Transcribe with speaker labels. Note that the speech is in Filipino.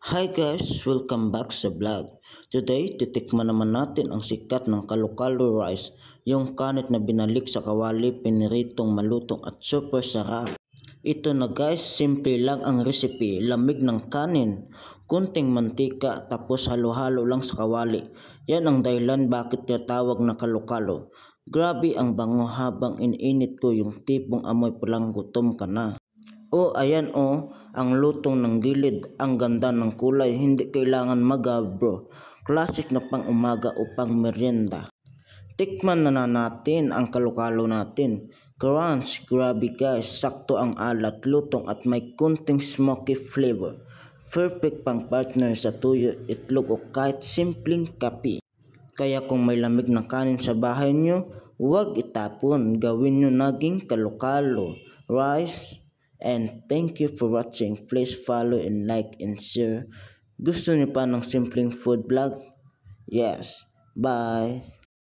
Speaker 1: Hi guys! Welcome back sa vlog. Today, titikman naman natin ang sikat ng kalo-kalo rice, yung kanit na binalik sa kawali, piniritong malutong at super sarap. Ito na guys, simple lang ang recipe, lamig ng kanin, kunting mantika tapos halo-halo lang sa kawali. Yan ang dahilan bakit tinatawag na kalo-kalo. Grabe ang bango habang ininit ko yung tipong amoy pulang gutom ka na. Ayan ang lutong ng gilid, ang ganda ng kulay, hindi kailangan bro. Classic na pang umaga o pang merienda. Tikman na natin ang kalokalo natin. Crunch, grabe guys, sakto ang alat, lutong at may kunting smoky flavor. Perfect pang partner sa tuyo, itlog o kahit simpleng kape. Kaya kung may lamig na kanin sa bahay nyo, huwag itapon, gawin nyo naging kalokalo. Rice. And thank you for watching. Please follow and like and share. Gusto niyo pa ng simpleng food vlog? Yes. Bye.